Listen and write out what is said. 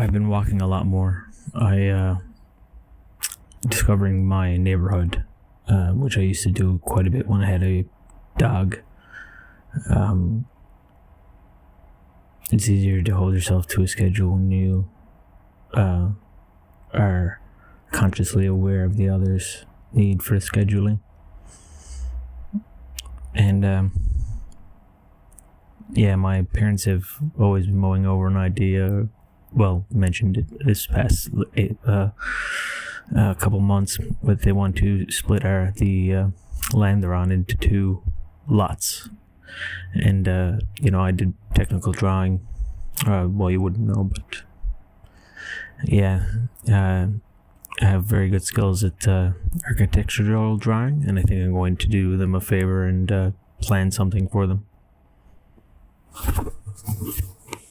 I've been walking a lot more. Discovering my neighborhood, which I used to do quite a bit when I had a dog. It's easier to hold yourself to a schedule when you are consciously aware of the other's need for scheduling. And my parents have always been mulling over an idea. Well, mentioned it this past couple months, but they want to split the land they're on into two lots. And I did technical drawing. Well, you wouldn't know, but I have very good skills at architectural drawing, and I think I'm going to do them a favor and plan something for them.